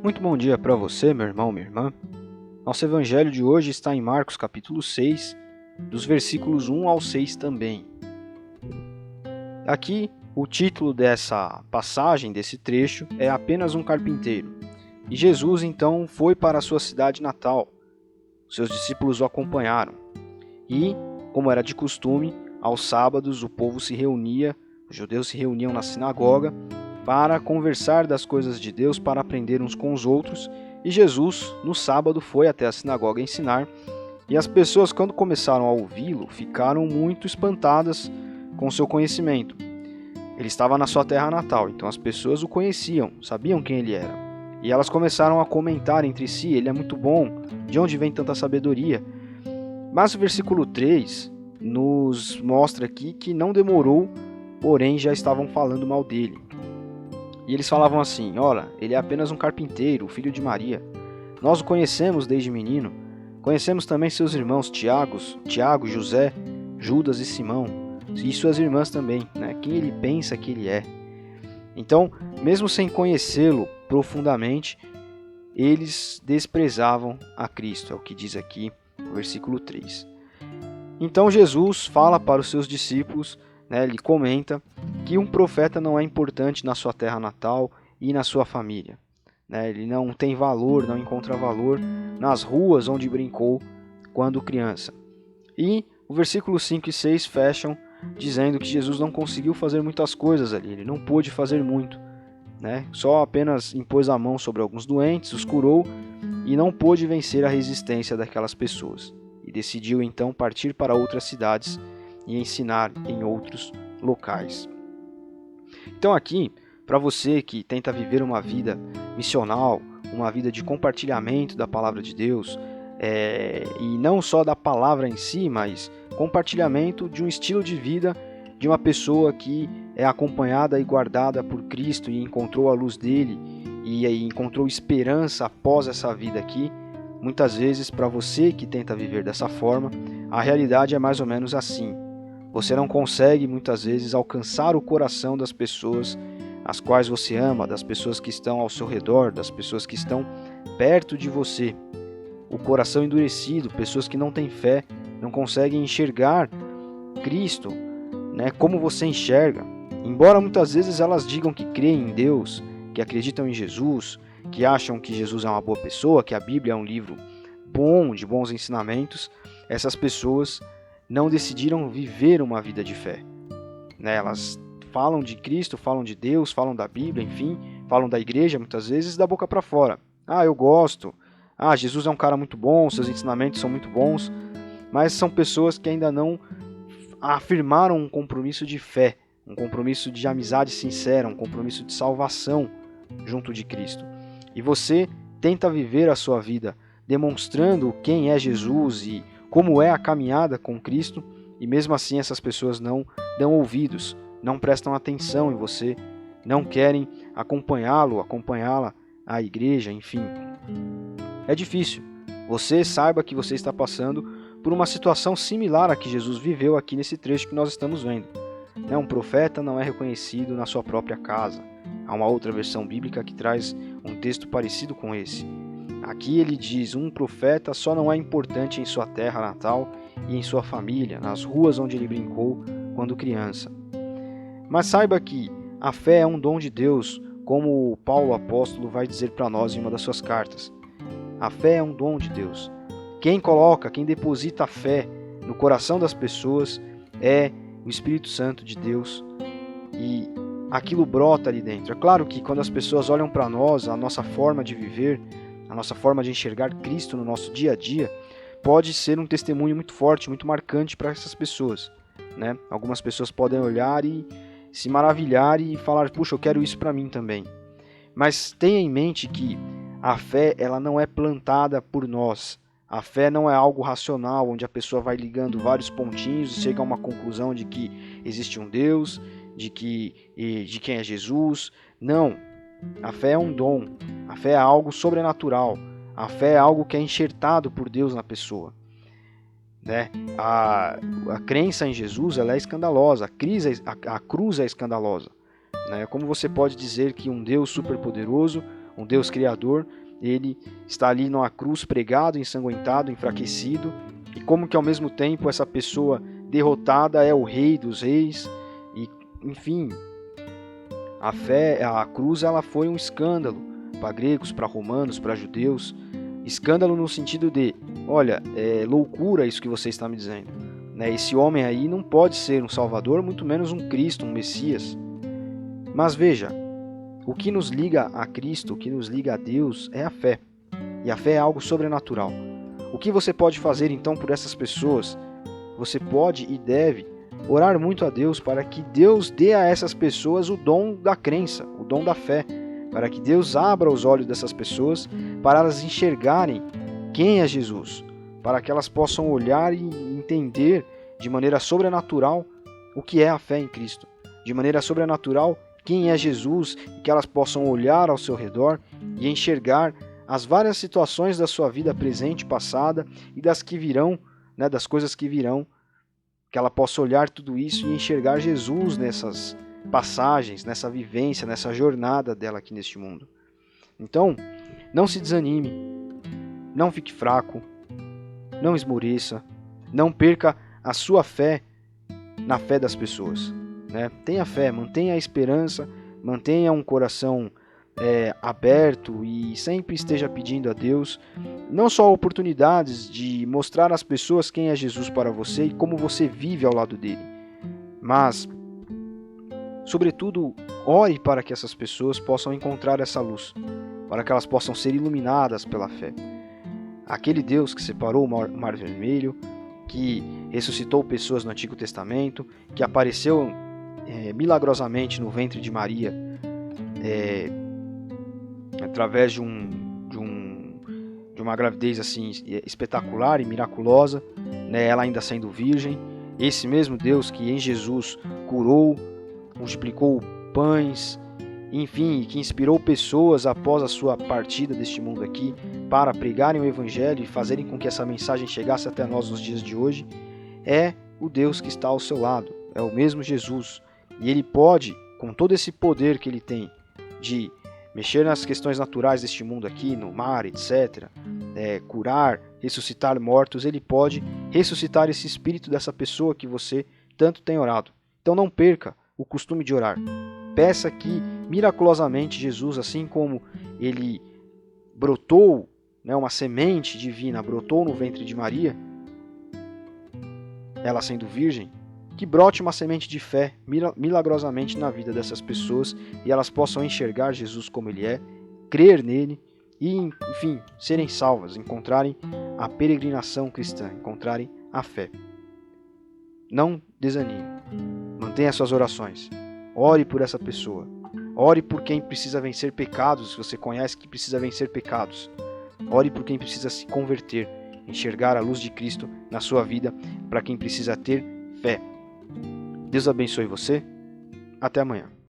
Muito bom dia para você, meu irmão, minha irmã. Nosso evangelho de hoje está em Marcos capítulo 6, dos versículos 1 ao 6 também. Aqui, o título dessa passagem, desse trecho, é Apenas um Carpinteiro. E Jesus então foi para a sua cidade natal. Seus discípulos o acompanharam. E, como era de costume, aos sábados o povo se reunia, os judeus se reuniam na sinagoga para conversar das coisas de Deus, para aprender uns com os outros. E Jesus, no sábado, foi até a sinagoga ensinar. E as pessoas, quando começaram a ouvi-lo, ficaram muito espantadas com seu conhecimento. Ele estava na sua terra natal, então as pessoas o conheciam, sabiam quem ele era. E elas começaram a comentar entre si: ele é muito bom, de onde vem tanta sabedoria? Mas o versículo 3 nos mostra aqui que não demorou, porém já estavam falando mal dele. E eles falavam assim: olha, ele é apenas um carpinteiro, filho de Maria. Nós o conhecemos desde menino. Conhecemos também seus irmãos Tiago, José, Judas e Simão, e suas irmãs também, né? Quem ele pensa que ele é. Então, mesmo sem conhecê-lo profundamente, eles desprezavam a Cristo, é o que diz aqui o versículo 3. Então Jesus fala para os seus discípulos, né, ele comenta que um profeta não é importante na sua terra natal e na sua família. Né? Ele não tem valor, não encontra valor nas ruas onde brincou quando criança. E o versículo 5 e 6 fecham dizendo que Jesus não conseguiu fazer muitas coisas ali, ele não pôde fazer muito. Né? Só apenas impôs a mão sobre alguns doentes, os curou e não pôde vencer a resistência daquelas pessoas. E decidiu então partir para outras cidades e ensinar em outros locais. Então aqui, para você que tenta viver uma vida missional, uma vida de compartilhamento da palavra de Deus, e não só da palavra em si, mas compartilhamento de um estilo de vida de uma pessoa que é acompanhada e guardada por Cristo e encontrou a luz dele e encontrou esperança após essa vida aqui. Muitas vezes, para você que tenta viver dessa forma, a realidade é mais ou menos assim. Você não consegue, muitas vezes, alcançar o coração das pessoas as quais você ama, das pessoas que estão ao seu redor, das pessoas que estão perto de você. O coração endurecido, pessoas que não têm fé, não conseguem enxergar Cristo, né, como você enxerga. Embora muitas vezes elas digam que creem em Deus, que acreditam em Jesus, que acham que Jesus é uma boa pessoa, que a Bíblia é um livro bom, de bons ensinamentos, essas pessoas não decidiram viver uma vida de fé. Né? Elas falam de Cristo, falam de Deus, falam da Bíblia, enfim, falam da igreja muitas vezes da boca para fora. Ah, eu gosto. Ah, Jesus é um cara muito bom, seus ensinamentos são muito bons, mas são pessoas que ainda não afirmaram um compromisso de fé, um compromisso de amizade sincera, um compromisso de salvação junto de Cristo. E você tenta viver a sua vida demonstrando quem é Jesus e como é a caminhada com Cristo, e mesmo assim essas pessoas não dão ouvidos, não prestam atenção em você, não querem acompanhá-lo, acompanhá-la à igreja, enfim. É difícil. Você saiba que você está passando por uma situação similar à que Jesus viveu aqui nesse trecho que nós estamos vendo. Um profeta não é reconhecido na sua própria casa. Há uma outra versão bíblica que traz um texto parecido com esse. Aqui ele diz: um profeta só não é importante em sua terra natal e em sua família, nas ruas onde ele brincou quando criança. Mas saiba que a fé é um dom de Deus, como Paulo apóstolo vai dizer para nós em uma das suas cartas. A fé é um dom de Deus. Quem deposita a fé no coração das pessoas é o Espírito Santo de Deus e aquilo brota ali dentro. É claro que quando as pessoas olham para nós, a nossa forma de viver, a nossa forma de enxergar Cristo no nosso dia a dia, pode ser um testemunho muito forte, muito marcante para essas pessoas. Né? Algumas pessoas podem olhar e se maravilhar e falar: puxa, eu quero isso para mim também. Mas tenha em mente que a fé ela não é plantada por nós. A fé não é algo racional, onde a pessoa vai ligando vários pontinhos e chega a uma conclusão de que existe um Deus, de quem é Jesus. Não. A fé é um dom. A fé é algo sobrenatural. A fé é algo que é enxertado por Deus na pessoa. Né? A crença em Jesus ela é escandalosa. A cruz é escandalosa. Né? Como você pode dizer que um Deus superpoderoso, um Deus criador, ele está ali numa cruz pregado, ensanguentado, enfraquecido, e como que ao mesmo tempo essa pessoa derrotada é o rei dos reis, e enfim, a cruz ela foi um escândalo para gregos, para romanos, para judeus, escândalo no sentido de, olha, é loucura isso que você está me dizendo, né? Esse homem aí não pode ser um salvador, muito menos um Cristo, um Messias. Mas veja, o que nos liga a Cristo, o que nos liga a Deus é a fé. E a fé é algo sobrenatural. O que você pode fazer então por essas pessoas? Você pode e deve orar muito a Deus para que Deus dê a essas pessoas o dom da crença, o dom da fé, para que Deus abra os olhos dessas pessoas para elas enxergarem quem é Jesus, para que elas possam olhar e entender de maneira sobrenatural o que é a fé em Cristo, de maneira sobrenatural quem é Jesus, e que elas possam olhar ao seu redor e enxergar as várias situações da sua vida presente, passada e das que virão, né, das coisas que virão, que ela possa olhar tudo isso e enxergar Jesus nessas passagens, nessa vivência, nessa jornada dela aqui neste mundo. Então, não se desanime, não fique fraco, não esmoreça, não perca a sua fé na fé das pessoas, né? Tenha fé, mantenha a esperança, mantenha um coração aberto e sempre esteja pedindo a Deus não só oportunidades de mostrar às pessoas quem é Jesus para você e como você vive ao lado dele, mas, sobretudo, ore para que essas pessoas possam encontrar essa luz, para que elas possam ser iluminadas pela fé. Aquele Deus que separou o Mar Vermelho, que ressuscitou pessoas no Antigo Testamento, que apareceu milagrosamente no ventre de Maria, através de uma gravidez assim espetacular e miraculosa, né, ela ainda sendo virgem. Esse mesmo Deus que em Jesus curou, multiplicou pães, enfim, que inspirou pessoas após a sua partida deste mundo aqui para pregarem o Evangelho e fazerem com que essa mensagem chegasse até nós nos dias de hoje, é o Deus que está ao seu lado, é o mesmo Jesus. E ele pode, com todo esse poder que ele tem de mexer nas questões naturais deste mundo aqui, no mar, etc., curar, ressuscitar mortos, ele pode ressuscitar esse espírito dessa pessoa que você tanto tem orado. Então não perca o costume de orar. Peça que, miraculosamente, Jesus, assim como ele brotou, né, uma semente divina, brotou no ventre de Maria, ela sendo virgem, que brote uma semente de fé milagrosamente na vida dessas pessoas e elas possam enxergar Jesus como ele é, crer nele e, enfim, serem salvas, encontrarem a peregrinação cristã, encontrarem a fé. Não desanime, mantenha suas orações, ore por essa pessoa, ore por quem precisa vencer pecados, se você conhece que precisa vencer pecados, ore por quem precisa se converter, enxergar a luz de Cristo na sua vida, para quem precisa ter fé. Deus abençoe você. Até amanhã.